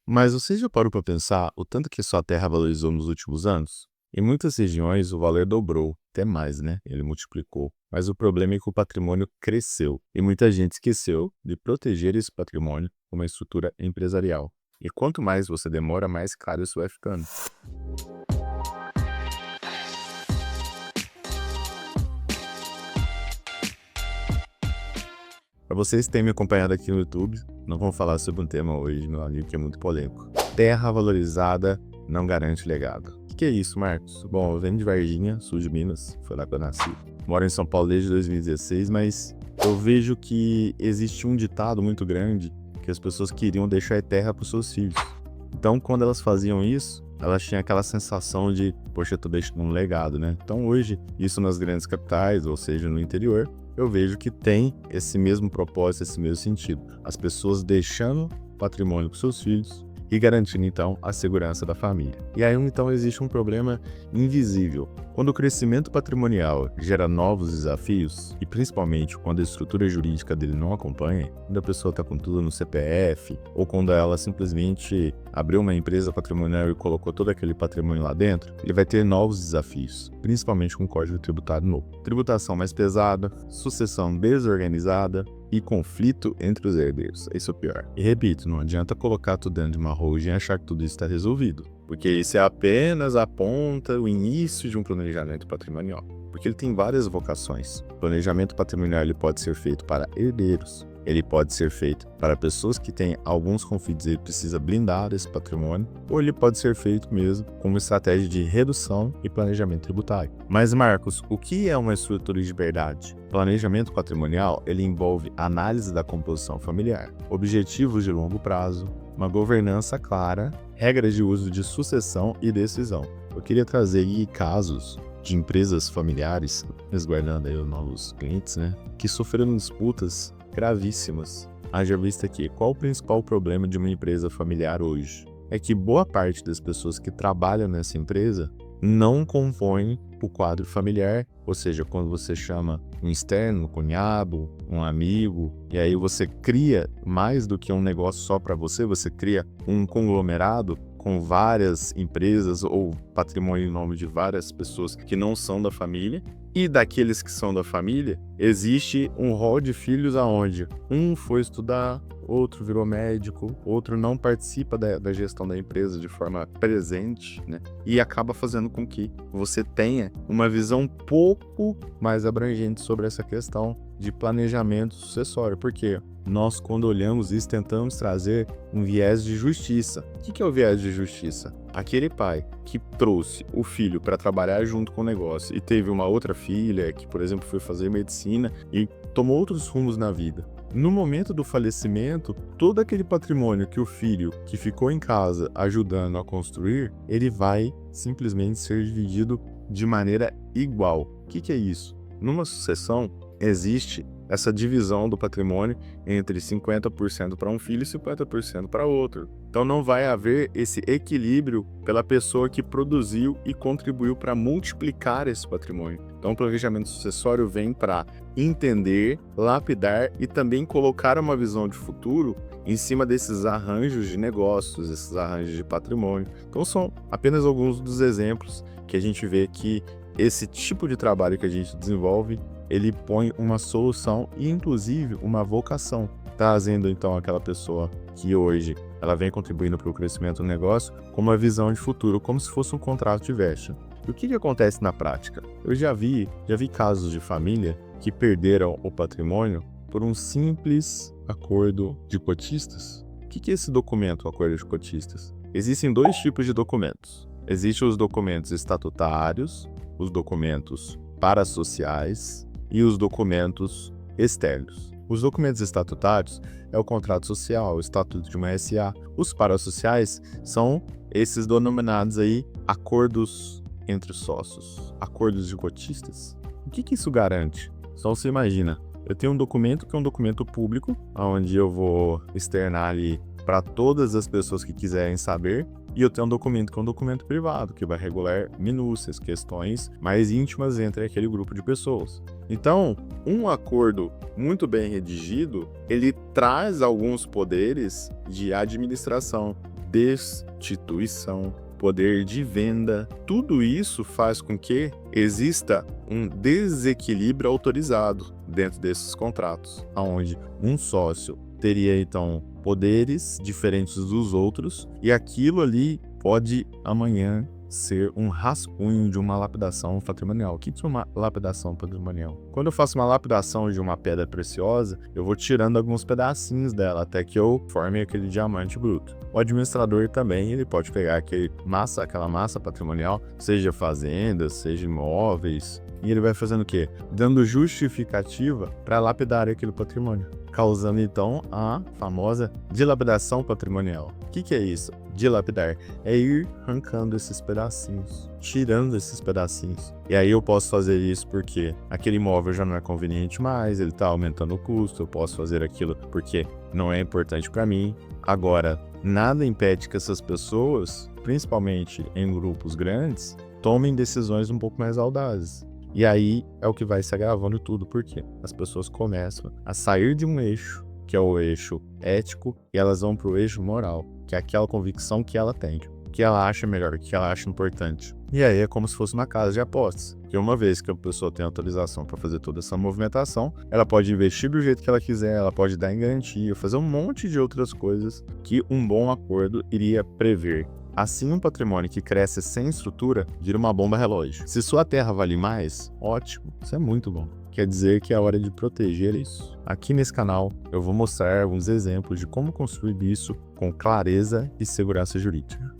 Mas você já parou para pensar o tanto que sua terra valorizou nos últimos anos? Em muitas regiões, o valor dobrou, até mais, né? Ele multiplicou. Mas o problema é que o patrimônio cresceu e muita gente esqueceu de proteger esse patrimônio com uma estrutura empresarial. E quanto mais você demora, mais caro isso vai ficando. Para vocês que têm me acompanhado aqui no YouTube, nós vamos falar sobre um tema hoje, meu amigo, que é muito polêmico. Terra valorizada não garante legado. O que é isso, Marcos? Bom, eu venho de Varginha, sul de Minas, foi lá que eu nasci. Moro em São Paulo desde 2016, mas eu vejo que existe um ditado muito grande que as pessoas queriam deixar terra para os seus filhos. Então, quando elas faziam isso, elas tinham aquela sensação de, poxa, eu tô deixando um legado, né? Então, hoje, isso nas grandes capitais, ou seja, no interior, eu vejo que tem esse mesmo propósito, esse mesmo sentido. As pessoas deixando patrimônio para seus filhos e garantindo, então, a segurança da família. E aí, então, existe um problema invisível. Quando o crescimento patrimonial gera novos desafios, e principalmente quando a estrutura jurídica dele não acompanha, quando a pessoa está com tudo no CPF, ou quando ela simplesmente abriu uma empresa patrimonial e colocou todo aquele patrimônio lá dentro, ele vai ter novos desafios, principalmente com o Código Tributário novo. Tributação mais pesada, sucessão desorganizada, e conflito entre os herdeiros. Isso é o pior. E repito, não adianta colocar tudo dentro de uma holding e achar que tudo isso está resolvido. Porque isso é apenas a ponta, o início de um planejamento patrimonial. Porque ele tem várias vocações. O planejamento patrimonial ele pode ser feito para herdeiros. Ele pode ser feito para pessoas que têm alguns conflitos e ele precisa blindar esse patrimônio, ou ele pode ser feito mesmo como estratégia de redução e planejamento tributário. Mas, Marcos, o que é uma estrutura de verdade? Planejamento patrimonial, ele envolve análise da composição familiar, objetivos de longo prazo, uma governança clara, regras de uso de sucessão e decisão. Eu queria trazer aí casos de empresas familiares, resguardando aí os novos clientes, né, que sofreram disputas gravíssimas. Haja vista que qual o principal problema de uma empresa familiar hoje? É que boa parte das pessoas que trabalham nessa empresa não compõem o quadro familiar, ou seja, quando você chama um externo, um cunhado, um amigo, e aí você cria mais do que um negócio só para você, você cria um conglomerado com várias empresas ou patrimônio em nome de várias pessoas que não são da família. E daqueles que são da família, existe um rol de filhos aonde um foi estudar, outro virou médico, outro não participa da gestão da empresa de forma presente, né? E acaba fazendo com que você tenha uma visão um pouco mais abrangente sobre essa questão de planejamento sucessório. Porque nós, quando olhamos isso, tentamos trazer um viés de justiça. O que é o viés de justiça? Aquele pai que trouxe o filho para trabalhar junto com o negócio e teve uma outra filha que, por exemplo, foi fazer medicina e tomou outros rumos na vida. No momento do falecimento, todo aquele patrimônio que o filho que ficou em casa ajudando a construir, ele vai simplesmente ser dividido de maneira igual. O que é isso? Numa sucessão, existe essa divisão do patrimônio entre 50% para um filho e 50% para outro. Então não vai haver esse equilíbrio pela pessoa que produziu e contribuiu para multiplicar esse patrimônio. Então o planejamento sucessório vem para entender, lapidar e também colocar uma visão de futuro em cima desses arranjos de negócios, esses arranjos de patrimônio. Então são apenas alguns dos exemplos que a gente vê que esse tipo de trabalho que a gente desenvolve, ele põe uma solução e inclusive uma vocação, trazendo então aquela pessoa que hoje ela vem contribuindo para o crescimento do negócio com uma visão de futuro, como se fosse um contrato de veste. E o que acontece na prática? Eu já vi casos de família que perderam o patrimônio por um simples acordo de cotistas. O que é esse documento, o acordo de cotistas? Existem dois tipos de documentos. Existem os documentos estatutários, os documentos parasociais e os documentos externos. Os documentos estatutários é o contrato social, o estatuto de uma SA. Os parasociais são esses denominados aí acordos entre sócios, acordos de cotistas. O que isso garante? Só você imagina, eu tenho um documento que é um documento público, onde eu vou externar ali para todas as pessoas que quiserem saber, e eu tenho um documento que é um documento privado, que vai regular minúcias, questões mais íntimas entre aquele grupo de pessoas. Então, um acordo muito bem redigido, ele traz alguns poderes de administração. destituição, poder de venda. Tudo isso faz com que exista um desequilíbrio autorizado dentro desses contratos, onde um sócio teria então poderes diferentes dos outros e aquilo ali pode amanhã ser um rascunho de uma lapidação patrimonial. O que é uma lapidação patrimonial? Quando eu faço uma lapidação de uma pedra preciosa, eu vou tirando alguns pedacinhos dela até que eu forme aquele diamante bruto. O administrador também, ele pode pegar aquela massa patrimonial, seja fazendas, seja imóveis, e ele vai fazendo o quê? Dando justificativa para lapidar aquele patrimônio, causando então a famosa dilapidação patrimonial. O que é isso? Dilapidar é ir arrancando esses pedacinhos, tirando esses pedacinhos. E aí eu posso fazer isso porque aquele imóvel já não é conveniente mais, ele está aumentando o custo, eu posso fazer aquilo porque não é importante para mim. Agora, nada impede que essas pessoas, principalmente em grupos grandes, tomem decisões um pouco mais audazes. E aí é o que vai se agravando tudo, porque as pessoas começam a sair de um eixo, que é o eixo ético, e elas vão para o eixo moral, que é aquela convicção que ela tem, que ela acha melhor, que ela acha importante. E aí é como se fosse uma casa de apostas, que uma vez que a pessoa tem autorização para fazer toda essa movimentação, ela pode investir do jeito que ela quiser, ela pode dar em garantia, fazer um monte de outras coisas que um bom acordo iria prever. Assim, um patrimônio que cresce sem estrutura vira uma bomba relógio. Se sua terra vale mais, ótimo, isso é muito bom. Quer dizer que é hora de proteger isso. Aqui nesse canal eu vou mostrar alguns exemplos de como construir isso com clareza e segurança jurídica.